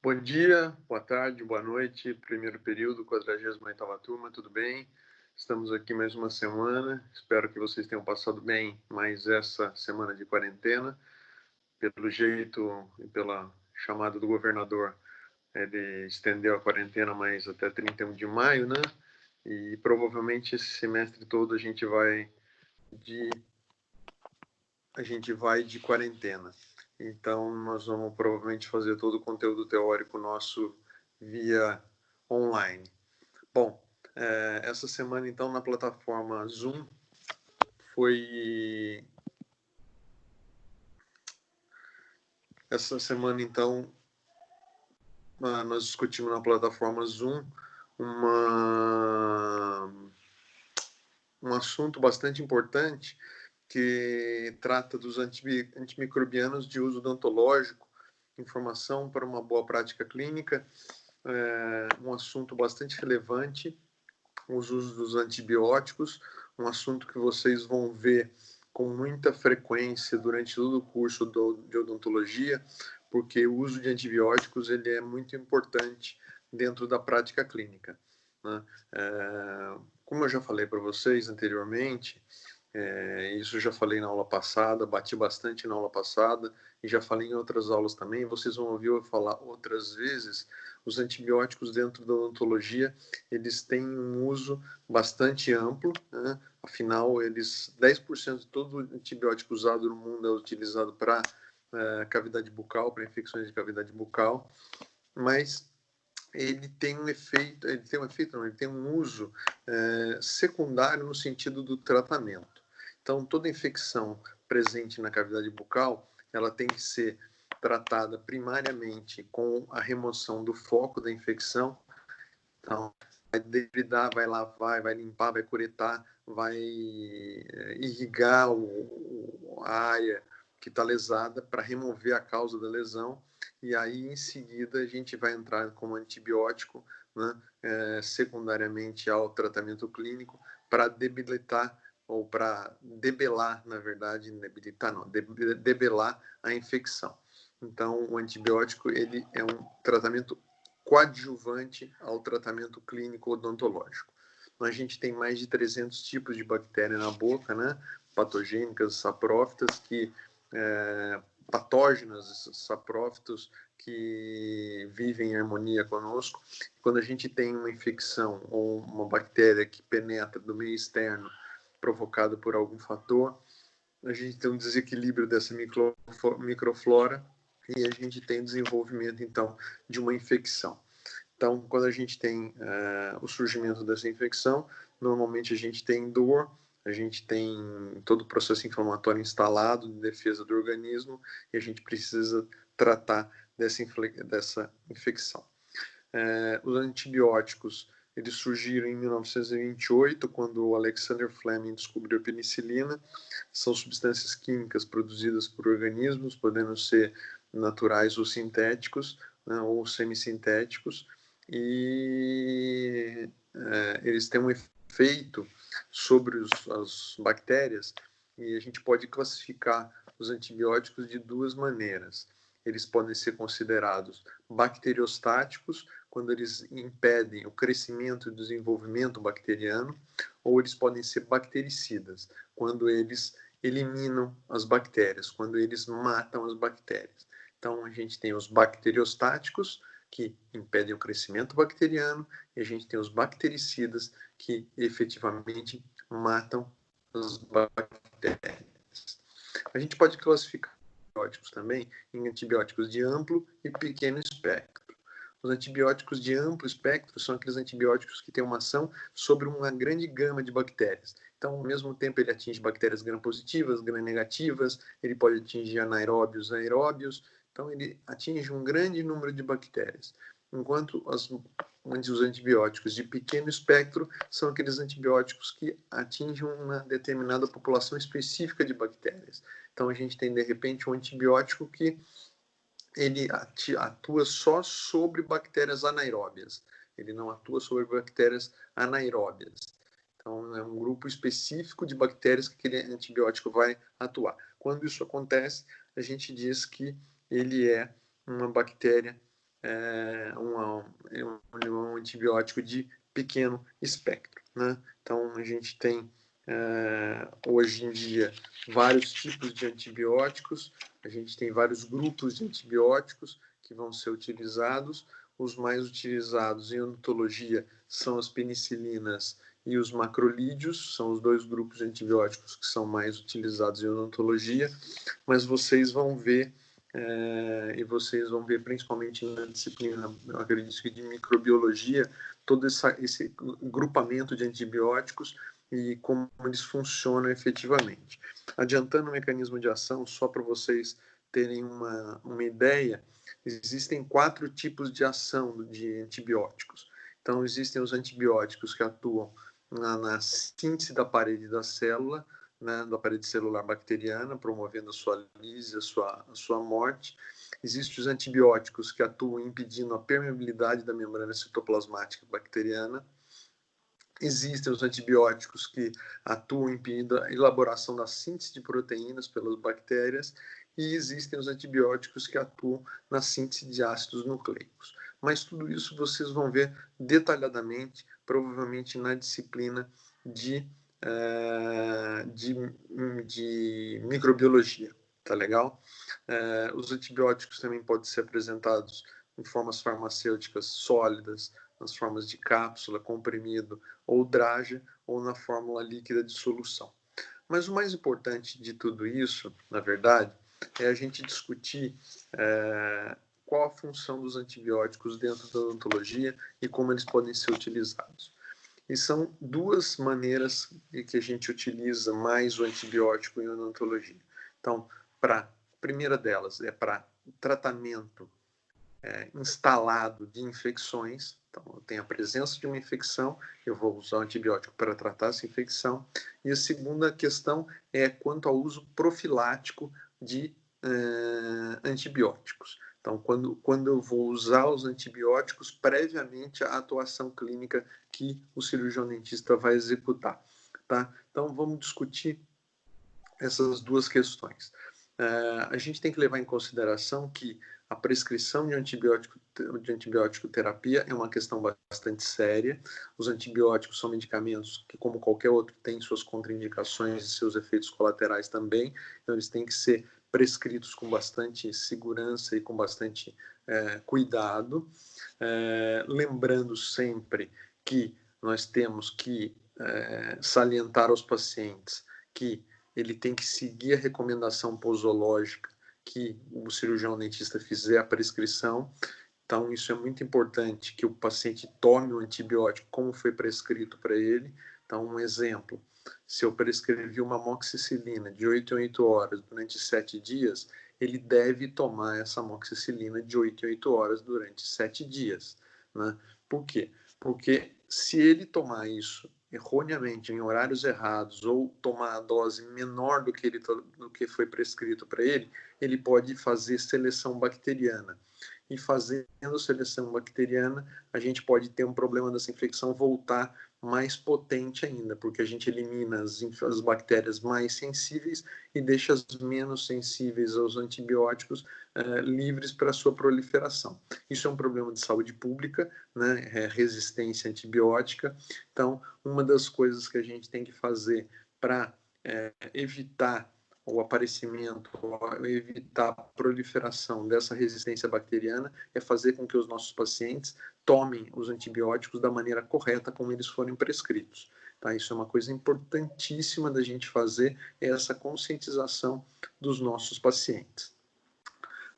Bom dia, boa tarde, boa noite, primeiro período, 48ª turma, tudo bem? Estamos aqui mais uma semana, espero que vocês tenham passado bem mais essa semana de quarentena. Pelo jeito e pela chamada do governador, ele estendeu a quarentena mais até 31 de maio, né? E provavelmente esse semestre todo a gente vai de quarentena. Então, nós vamos provavelmente fazer todo o conteúdo teórico nosso via online. Bom, essa semana, então, na plataforma Zoom, foi... Essa semana, então, nós discutimos na plataforma Zoom um assunto bastante importante que trata dos antimicrobianos de uso odontológico, informação para uma boa prática clínica, um assunto bastante relevante, os usos dos antibióticos, um assunto que vocês vão ver com muita frequência durante todo o curso de odontologia, porque o uso de antibióticos ele é muito importante dentro da prática clínica, né? Como eu já falei para vocês anteriormente, isso eu já falei na aula passada, bati bastante na aula passada e já falei em outras aulas também. Vocês vão ouvir eu falar outras vezes. Os antibióticos dentro da odontologia, eles têm um uso bastante amplo, né? Afinal, 10% de todo antibiótico usado no mundo é utilizado para cavidade bucal, para infecções de cavidade bucal, mas ele tem um uso secundário no sentido do tratamento. Então, toda infecção presente na cavidade bucal, ela tem que ser tratada primariamente com a remoção do foco da infecção. Então, vai debridar, vai lavar, vai limpar, vai curetar, vai irrigar a área que está lesada para remover a causa da lesão. E aí, em seguida, a gente vai entrar com antibiótico, né, secundariamente ao tratamento clínico, para debilitar ou para debelar, na verdade, debilitar não, debelar a infecção. Então, o antibiótico ele é um tratamento coadjuvante ao tratamento clínico odontológico. Então, a gente tem mais de 300 tipos de bactéria na boca, né? Patogênicas, saprófitas, patógenas, saprófitos, que vivem em harmonia conosco. Quando a gente tem uma infecção ou uma bactéria que penetra do meio externo provocada por algum fator, a gente tem um desequilíbrio dessa microflora e a gente tem desenvolvimento, então, de uma infecção. Então, quando a gente tem o surgimento dessa infecção, normalmente a gente tem dor, a gente tem todo o processo inflamatório instalado de defesa do organismo e a gente precisa tratar dessa infecção. Os antibióticos eles surgiram em 1928, quando o Alexander Fleming descobriu a penicilina. São substâncias químicas produzidas por organismos, podendo ser naturais ou sintéticos, né, ou semissintéticos, e eles têm um efeito sobre as bactérias, e a gente pode classificar os antibióticos de duas maneiras. Eles podem ser considerados bacteriostáticos, quando eles impedem o crescimento e desenvolvimento bacteriano, ou eles podem ser bactericidas, quando eles eliminam as bactérias, quando eles matam as bactérias. Então, a gente tem os bacteriostáticos, que impedem o crescimento bacteriano, e a gente tem os bactericidas, que efetivamente matam as bactérias. A gente pode classificar antibióticos também em antibióticos de amplo e pequeno espectro. Os antibióticos de amplo espectro são aqueles antibióticos que têm uma ação sobre uma grande gama de bactérias. Então, ao mesmo tempo, ele atinge bactérias gram-positivas, gram-negativas, ele pode atingir anaeróbios, aeróbios. Então, ele atinge um grande número de bactérias. Enquanto os antibióticos de pequeno espectro são aqueles antibióticos que atingem uma determinada população específica de bactérias. Então, a gente tem, de repente, um antibiótico que ele atua só sobre bactérias anaeróbias. Ele não atua sobre bactérias anaeróbias. Então, é um grupo específico de bactérias que aquele antibiótico vai atuar. Quando isso acontece, a gente diz que ele é uma bactéria um antibiótico de pequeno espectro, né? Então, a gente tem, hoje em dia, vários tipos de antibióticos, a gente tem vários grupos de antibióticos que vão ser utilizados. Os mais utilizados em odontologia são as penicilinas e os macrolídeos, são os dois grupos de antibióticos que são mais utilizados em odontologia, mas vocês vão ver, e vocês vão ver principalmente na disciplina, eu acredito que de microbiologia, todo esse grupamento de antibióticos e como eles funcionam efetivamente. Adiantando o mecanismo de ação, só para vocês terem uma ideia, existem 4 tipos de ação de antibióticos. Então, existem os antibióticos que atuam na síntese da parede da célula, né, da parede celular bacteriana, promovendo a sua lise, a sua morte. Existem os antibióticos que atuam impedindo a permeabilidade da membrana citoplasmática bacteriana. Existem os antibióticos que atuam impedindo a elaboração da síntese de proteínas pelas bactérias, e existem os antibióticos que atuam na síntese de ácidos nucleicos. Mas tudo isso vocês vão ver detalhadamente, provavelmente na disciplina de microbiologia, tá legal? Os antibióticos também podem ser apresentados em formas farmacêuticas sólidas, nas formas de cápsula, comprimido ou draja, ou na fórmula líquida de solução. Mas o mais importante de tudo isso, na verdade, é a gente discutir qual a função dos antibióticos dentro da odontologia e como eles podem ser utilizados. E são 2 maneiras que a gente utiliza mais o antibiótico em odontologia. Então, a primeira delas é para tratamento instalado de infecções. Então, eu tenho a presença de uma infecção, eu vou usar o antibiótico para tratar essa infecção. E a segunda questão é quanto ao uso profilático de antibióticos. Então, quando eu vou usar os antibióticos previamente à atuação clínica que o cirurgião dentista vai executar, tá? Então, vamos discutir essas 2 questões. A gente tem que levar em consideração que a prescrição de antibiótico terapia é uma questão bastante séria. Os antibióticos são medicamentos que, como qualquer outro, têm suas contraindicações e seus efeitos colaterais também. Então, eles têm que ser prescritos com bastante segurança e com bastante cuidado. Lembrando sempre que nós temos que salientar aos pacientes que ele tem que seguir a recomendação posológica que o cirurgião dentista fizer a prescrição. Então, isso é muito importante, que o paciente tome o antibiótico como foi prescrito para ele. Então, um exemplo, se eu prescrevi uma amoxicilina de 8 em 8 horas durante 7 dias, ele deve tomar essa amoxicilina de 8 em 8 horas durante 7 dias. Né? Por quê? Porque se ele tomar isso erroneamente em horários errados ou tomar a dose menor do que foi prescrito para ele, ele pode fazer seleção bacteriana. E fazendo seleção bacteriana, a gente pode ter um problema dessa infecção voltar mais potente ainda, porque a gente elimina as bactérias mais sensíveis e deixa as menos sensíveis aos antibióticos livres para sua proliferação. Isso é um problema de saúde pública, né? É resistência antibiótica. Então, uma das coisas que a gente tem que fazer para evitar o aparecimento, evitar a proliferação dessa resistência bacteriana é fazer com que os nossos pacientes tomem os antibióticos da maneira correta como eles forem prescritos. Tá? Isso é uma coisa importantíssima da gente fazer, é essa conscientização dos nossos pacientes.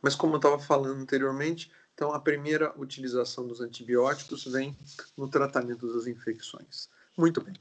Mas como eu estava falando anteriormente, então a primeira utilização dos antibióticos vem no tratamento das infecções. Muito bem.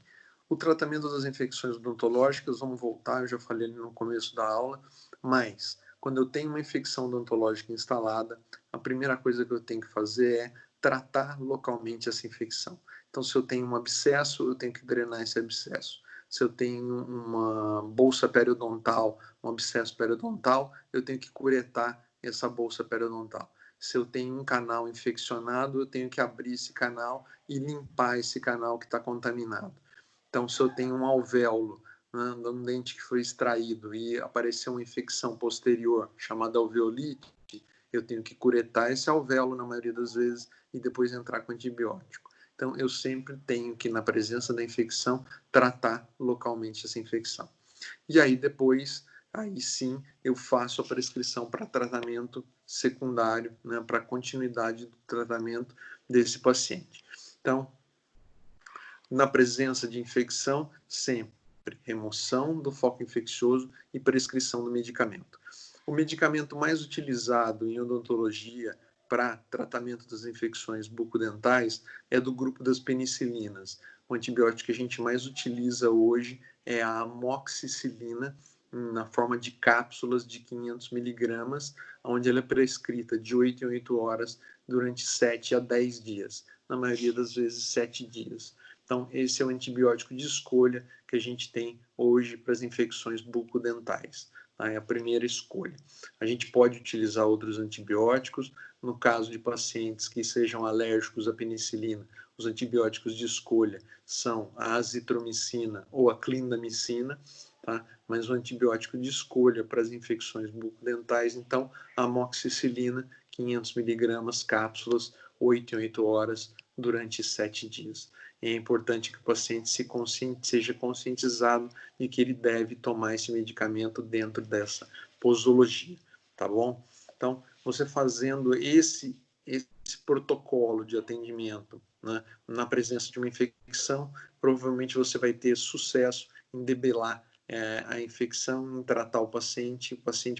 O tratamento das infecções odontológicas, vamos voltar, eu já falei ali no começo da aula, mas quando eu tenho uma infecção odontológica instalada, a primeira coisa que eu tenho que fazer é tratar localmente essa infecção. Então, se eu tenho um abscesso, eu tenho que drenar esse abscesso. Se eu tenho uma bolsa periodontal, um abscesso periodontal, eu tenho que curetar essa bolsa periodontal. Se eu tenho um canal infeccionado, eu tenho que abrir esse canal e limpar esse canal que está contaminado. Então, se eu tenho um alvéolo, né, um dente que foi extraído e apareceu uma infecção posterior chamada alveolite, eu tenho que curetar esse alvéolo na maioria das vezes e depois entrar com antibiótico. Então, eu sempre tenho que, na presença da infecção, tratar localmente essa infecção. E aí, depois, aí sim, eu faço a prescrição para tratamento secundário, né, para continuidade do tratamento desse paciente. Então, na presença de infecção, sempre remoção do foco infeccioso e prescrição do medicamento. O medicamento mais utilizado em odontologia para tratamento das infecções bucodentais é do grupo das penicilinas. O antibiótico que a gente mais utiliza hoje é a amoxicilina, na forma de cápsulas de 500 miligramas, onde ela é prescrita de 8 em 8 horas durante 7 a 10 dias, na maioria das vezes 7 dias. Então, esse é o antibiótico de escolha que a gente tem hoje para as infecções bucodentais. Tá? É a primeira escolha. A gente pode utilizar outros antibióticos. No caso de pacientes que sejam alérgicos à penicilina, os antibióticos de escolha são a azitromicina ou a clindamicina, tá? Mas o antibiótico de escolha para as infecções bucodentais, então, a amoxicilina, 500 miligramas, cápsulas, 8 em 8 horas, durante 7 dias. E é importante que o paciente seja conscientizado de que ele deve tomar esse medicamento dentro dessa posologia, tá bom? Então, você fazendo esse protocolo de atendimento, né, na presença de uma infecção, provavelmente você vai ter sucesso em debelar a infecção, em tratar o paciente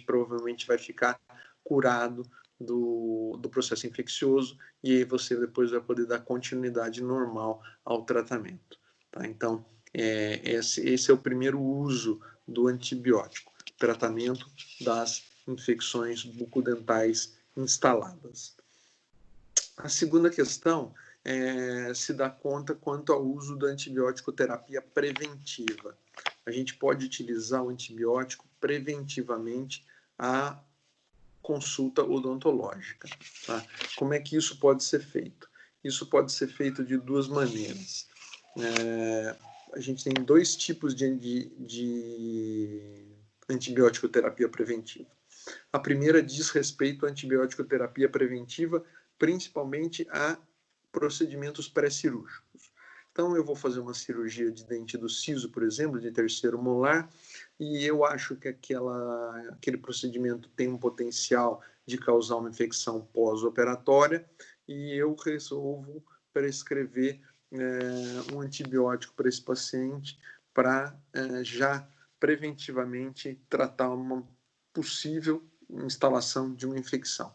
provavelmente vai ficar curado do processo infeccioso e aí você depois vai poder dar continuidade normal ao tratamento. Tá? Então, esse é o primeiro uso do antibiótico, tratamento das infecções bucodentais instaladas. A segunda questão é se dar conta quanto ao uso da antibiótico terapia preventiva. A gente pode utilizar o antibiótico preventivamente a consulta odontológica. Tá? Como é que isso pode ser feito? Isso pode ser feito de duas maneiras. A gente tem dois tipos de antibiótico terapia preventiva. A primeira diz respeito à antibiótico terapia preventiva, principalmente a procedimentos pré-cirúrgicos. Então, eu vou fazer uma cirurgia de dente do siso, por exemplo, de terceiro molar, e eu acho que aquele procedimento tem um potencial de causar uma infecção pós-operatória, e eu resolvo prescrever um antibiótico para esse paciente para já preventivamente tratar uma possível instalação de uma infecção.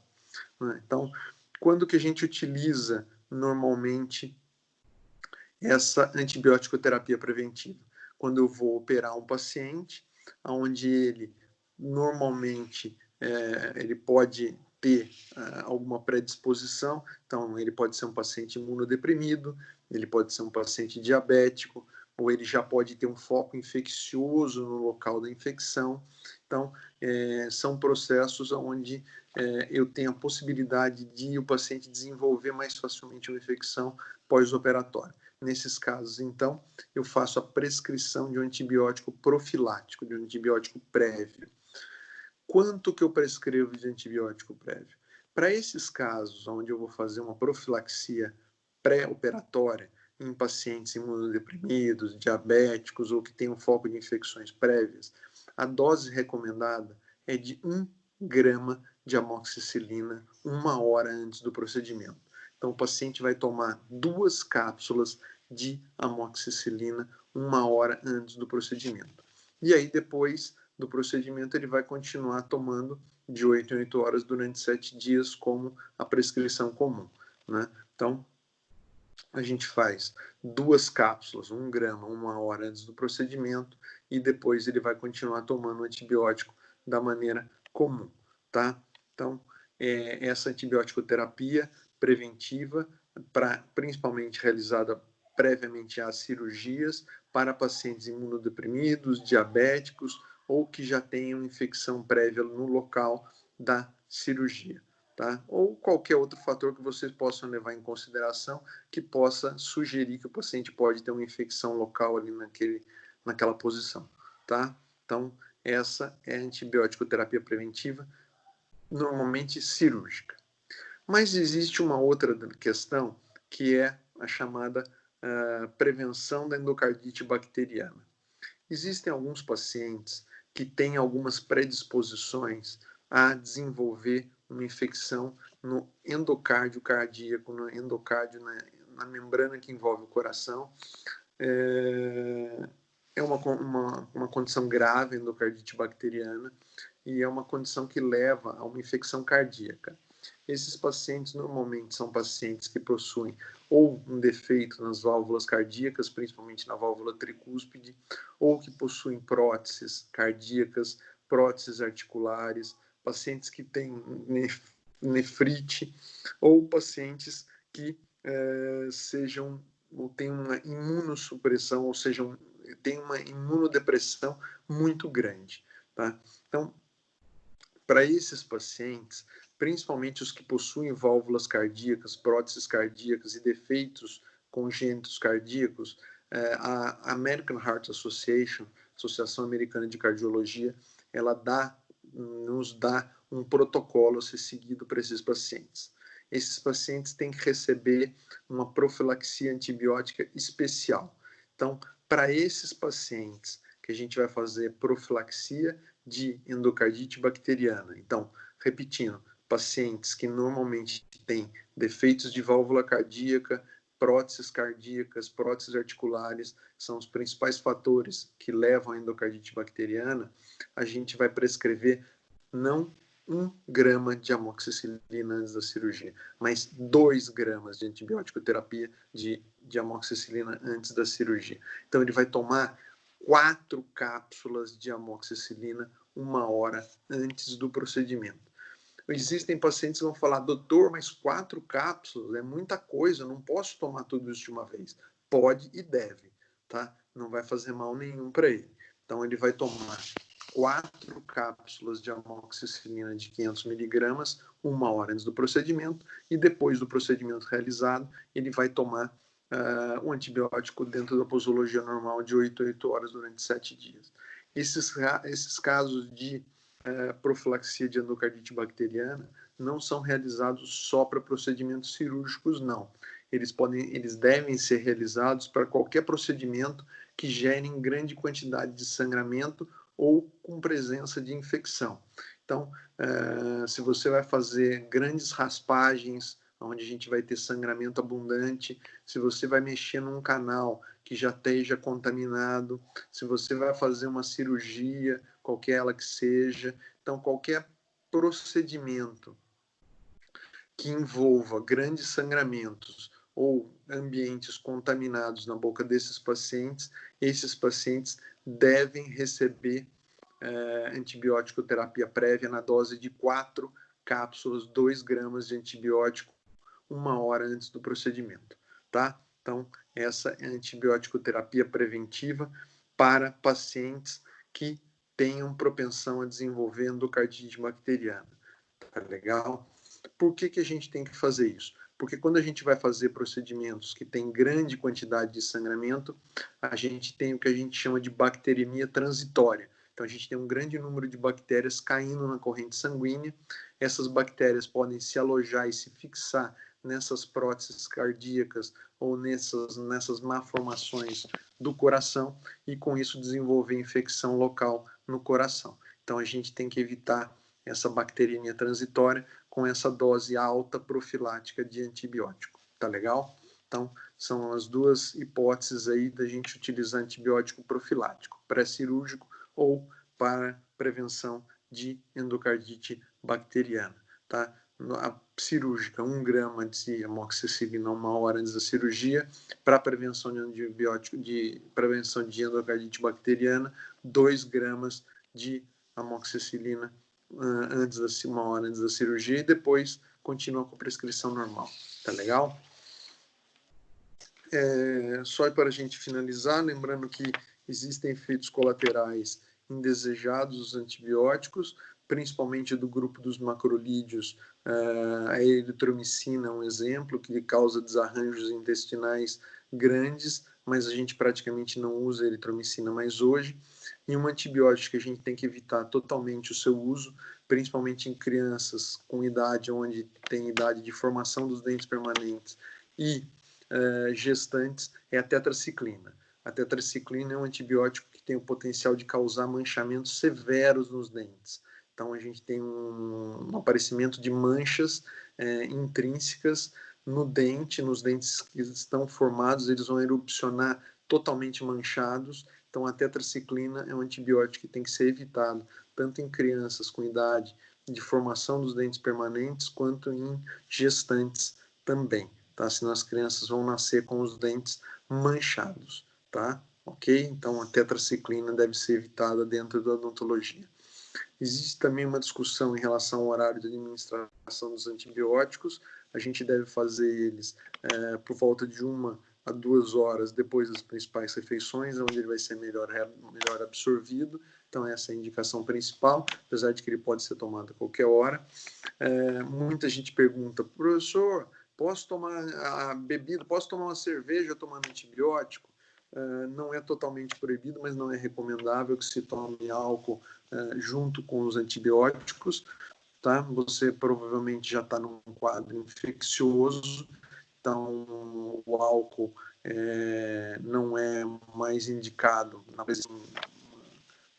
Né? Então, quando que a gente utiliza normalmente essa antibiótico terapia preventiva? Quando eu vou operar um paciente, onde ele normalmente ele pode ter alguma predisposição, então ele pode ser um paciente imunodeprimido, ele pode ser um paciente diabético, ou ele já pode ter um foco infeccioso no local da infecção. Então, são processos onde eu tenho a possibilidade de o paciente desenvolver mais facilmente uma infecção pós-operatória. Nesses casos, então, eu faço a prescrição de um antibiótico profilático, de um antibiótico prévio. Quanto que eu prescrevo de antibiótico prévio? Para esses casos, onde eu vou fazer uma profilaxia pré-operatória em pacientes imunodeprimidos, diabéticos ou que têm um foco de infecções prévias, a dose recomendada é de 1 grama de amoxicilina 1 hora antes do procedimento. Então, o paciente vai tomar 2 cápsulas de amoxicilina 1 hora antes do procedimento. E aí, depois do procedimento, ele vai continuar tomando de 8 em 8 horas durante 7 dias, como a prescrição comum. Né? Então, a gente faz 2 cápsulas, 1 grama, 1 hora antes do procedimento, e depois ele vai continuar tomando o antibiótico da maneira comum. Tá? Então, essa antibiótico terapia preventiva, principalmente realizada previamente às cirurgias, para pacientes imunodeprimidos, diabéticos ou que já tenham infecção prévia no local da cirurgia. Tá? Ou qualquer outro fator que vocês possam levar em consideração que possa sugerir que o paciente pode ter uma infecção local ali naquela posição. Tá? Então, essa é a antibiótico terapia preventiva normalmente cirúrgica. Mas existe uma outra questão, que é a chamada prevenção da endocardite bacteriana. Existem alguns pacientes que têm algumas predisposições a desenvolver uma infecção no endocárdio cardíaco, no endocárdio, na membrana que envolve o coração. É uma condição grave, endocardite bacteriana, e é uma condição que leva a uma infecção cardíaca. Esses pacientes normalmente são pacientes que possuem ou um defeito nas válvulas cardíacas, principalmente na válvula tricúspide, ou que possuem próteses cardíacas, próteses articulares, pacientes que têm nefrite, ou pacientes que sejam ou têm uma imunossupressão, ou seja, tem uma imunodepressão muito grande. Tá? Então, para esses pacientes, principalmente os que possuem válvulas cardíacas, próteses cardíacas e defeitos congênitos cardíacos, a American Heart Association, Associação Americana de Cardiologia, ela nos dá um protocolo a ser seguido para esses pacientes. Esses pacientes têm que receber uma profilaxia antibiótica especial. Então, para esses pacientes que a gente vai fazer profilaxia de endocardite bacteriana. Então, repetindo, pacientes que normalmente têm defeitos de válvula cardíaca, próteses cardíacas, próteses articulares, são os principais fatores que levam à endocardite bacteriana, a gente vai prescrever não 1 grama de amoxicilina antes da cirurgia, mas 2 gramas de antibiótico terapia de amoxicilina antes da cirurgia. Então, ele vai tomar 4 cápsulas de amoxicilina 1 hora antes do procedimento. Existem pacientes que vão falar, doutor, mas 4 cápsulas é muita coisa, eu não posso tomar tudo isso de uma vez. Pode e deve, tá? Não vai fazer mal nenhum para ele. Então, ele vai tomar 4 cápsulas de amoxicilina de 500 miligramas 1 hora antes do procedimento, e depois do procedimento realizado, ele vai tomar um antibiótico dentro da posologia normal de 8 a 8 horas durante 7 dias. Esses casos de profilaxia de endocardite bacteriana não são realizados só para procedimentos cirúrgicos, não. Eles devem ser realizados para qualquer procedimento que gere grande quantidade de sangramento ou com presença de infecção. Então, se você vai fazer grandes raspagens, onde a gente vai ter sangramento abundante, se você vai mexer num canal que já esteja contaminado, se você vai fazer uma cirurgia, qualquer ela que seja, então qualquer procedimento que envolva grandes sangramentos ou ambientes contaminados na boca desses pacientes, esses pacientes devem receber antibiótico terapia prévia na dose de 4 cápsulas, 2 gramas de antibiótico 1 hora antes do procedimento, tá? Então, essa é a antibiótico terapia preventiva para pacientes que tenham propensão a desenvolver endocardite bacteriana, tá legal? Por que a gente tem que fazer isso? Porque quando a gente vai fazer procedimentos que têm grande quantidade de sangramento, a gente tem o que a gente chama de bacteremia transitória. Então, a gente tem um grande número de bactérias caindo na corrente sanguínea. Essas bactérias podem se alojar e se fixar nessas próteses cardíacas ou nessas malformações do coração e, com isso, desenvolver infecção local no coração. Então, a gente tem que evitar essa bacteremia transitória com essa dose alta profilática de antibiótico. Tá legal? Então, são as duas hipóteses aí da gente utilizar antibiótico profilático, pré-cirúrgico ou para prevenção de endocardite bacteriana, tá? A cirúrgica, 1 grama de amoxicilina 1 hora antes da cirurgia, para prevenção de antibiótico, de prevenção de endocardite bacteriana, 2 gramas de amoxicilina antes da 1 hora antes da cirurgia, e depois continua com a prescrição normal, tá legal? Só para a gente finalizar, lembrando que existem efeitos colaterais indesejados dos antibióticos, principalmente do grupo dos macrolídeos. A eritromicina é um exemplo que causa desarranjos intestinais grandes, mas a gente praticamente não usa eritromicina mais hoje. E um antibiótico que a gente tem que evitar totalmente o seu uso principalmente em crianças com idade, onde tem idade de formação dos dentes permanentes e gestantes, é a tetraciclina. A tetraciclina é um antibiótico que tem o potencial de causar manchamentos severos nos dentes. Então, a gente tem um aparecimento de manchas intrínsecas no dente, nos dentes que estão formados, eles vão erupcionar totalmente manchados. Então, a tetraciclina é um antibiótico que tem que ser evitado, tanto em crianças com idade de formação dos dentes permanentes, quanto em gestantes também, tá? Senão as crianças vão nascer com os dentes manchados, tá? Ok? Então, a tetraciclina deve ser evitada dentro da odontologia. Existe também uma discussão em relação ao horário de administração dos antibióticos. A gente deve fazer eles por volta de 1 a 2 horas depois das principais refeições, onde ele vai ser melhor absorvido. Então, essa é a indicação principal, apesar de que ele pode ser tomado a qualquer hora. Muita gente pergunta, professor, posso tomar a bebida, posso tomar uma cerveja tomando antibiótico? Não é totalmente proibido, mas não é recomendável que se tome álcool junto com os antibióticos, tá? Você provavelmente já está num quadro infeccioso, então o álcool não é mais indicado na presença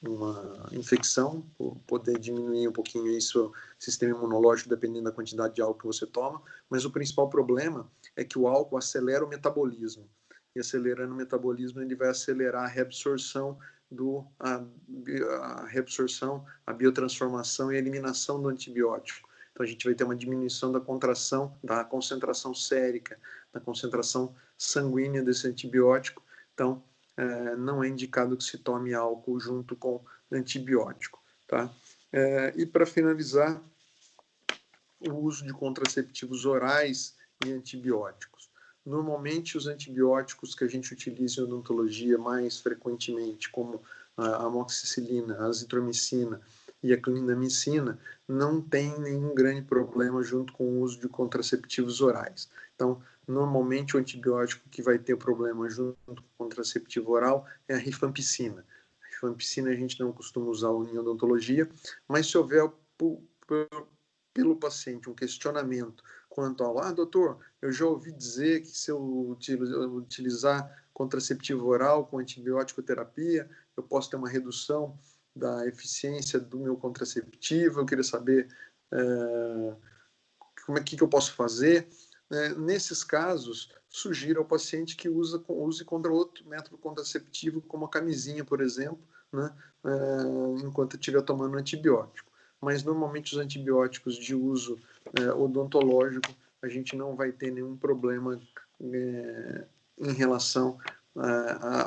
de uma infecção, por poder diminuir um pouquinho aí seu sistema imunológico, dependendo da quantidade de álcool que você toma, mas o principal problema é que o álcool acelera o metabolismo, e acelerando o metabolismo ele vai acelerar a reabsorção a biotransformação e a eliminação do antibiótico. Então a gente vai ter uma diminuição da contração, da concentração sérica, da concentração sanguínea desse antibiótico. Então não é indicado que se tome álcool junto com antibiótico, tá? E para finalizar, o uso de contraceptivos orais e antibióticos. Normalmente, os antibióticos que a gente utiliza em odontologia mais frequentemente, como a amoxicilina, a azitromicina e a clindamicina, não tem nenhum grande problema junto com o uso de contraceptivos orais. Então, normalmente, o antibiótico que vai ter problema junto com o contraceptivo oral é a rifampicina. A rifampicina a gente não costuma usar em odontologia, mas se houver pelo paciente um questionamento quanto ao, doutor, eu já ouvi dizer que se eu utilizar contraceptivo oral com antibiótico terapia, eu posso ter uma redução da eficiência do meu contraceptivo, eu queria saber que eu posso fazer. Nesses casos, sugiro ao paciente que use contra outro método contraceptivo, como a camisinha, por exemplo, né, enquanto estiver tomando antibiótico. Mas, normalmente, os antibióticos de uso odontológico, a gente não vai ter nenhum problema em relação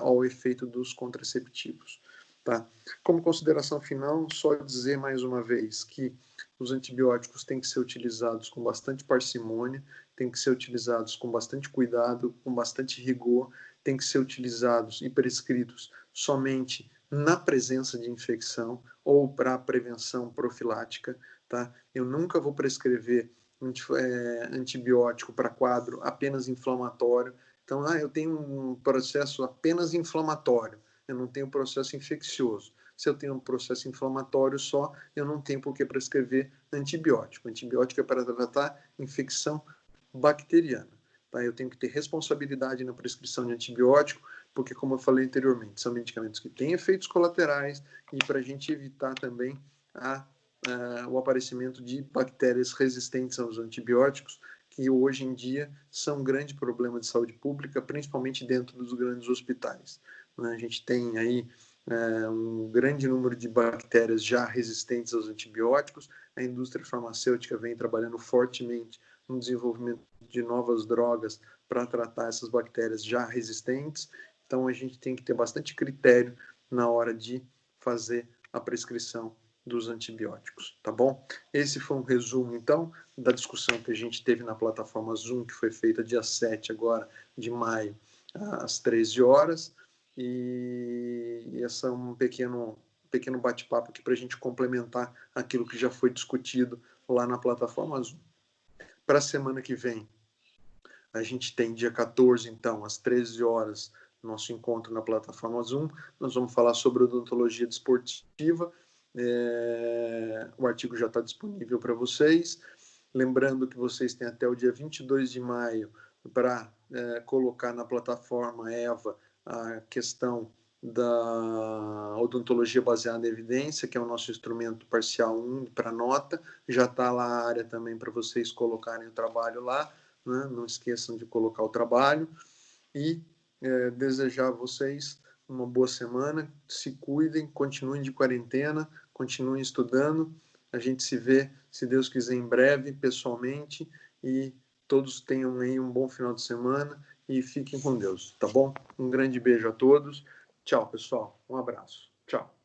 ao efeito dos contraceptivos. Tá? Como consideração final, só dizer mais uma vez que os antibióticos têm que ser utilizados com bastante parcimônia, têm que ser utilizados com bastante cuidado, com bastante rigor, têm que ser utilizados e prescritos somente na presença de infecção ou para prevenção profilática. Tá? Eu nunca vou prescrever antibiótico para quadro apenas inflamatório. Então, eu tenho um processo apenas inflamatório, eu não tenho processo infeccioso. Se eu tenho um processo inflamatório só, eu não tenho por que prescrever antibiótico. Antibiótico é para tratar infecção bacteriana. Tá? Eu tenho que ter responsabilidade na prescrição de antibiótico, porque, como eu falei anteriormente, são medicamentos que têm efeitos colaterais e para a gente evitar também o aparecimento de bactérias resistentes aos antibióticos, que hoje em dia são um grande problema de saúde pública, principalmente dentro dos grandes hospitais. A gente tem aí um grande número de bactérias já resistentes aos antibióticos. A indústria farmacêutica vem trabalhando fortemente no desenvolvimento de novas drogas para tratar essas bactérias já resistentes. Então, a gente tem que ter bastante critério na hora de fazer a prescrição dos antibióticos, tá bom? Esse foi um resumo, então, da discussão que a gente teve na plataforma Zoom, que foi feita dia 7 agora de maio, às 13 horas. E esse é um pequeno bate-papo aqui para a gente complementar aquilo que já foi discutido lá na plataforma Zoom. Para a semana que vem, a gente tem dia 14, então, às 13 horas, nosso encontro na plataforma Zoom. Nós vamos falar sobre odontologia desportiva o artigo já está disponível para vocês. Lembrando que vocês têm até o dia 22 de maio para colocar na plataforma EVA a questão da odontologia baseada em evidência, que é o nosso instrumento parcial 1 para nota. Já está lá a área também para vocês colocarem o trabalho lá, né? Não esqueçam de colocar o trabalho. E desejar a vocês uma boa semana, se cuidem, continuem de quarentena, continuem estudando. A gente se vê, se Deus quiser, em breve, pessoalmente, e todos tenham aí um bom final de semana e fiquem com Deus, tá bom? Um grande beijo a todos. Tchau, pessoal. Um abraço. Tchau.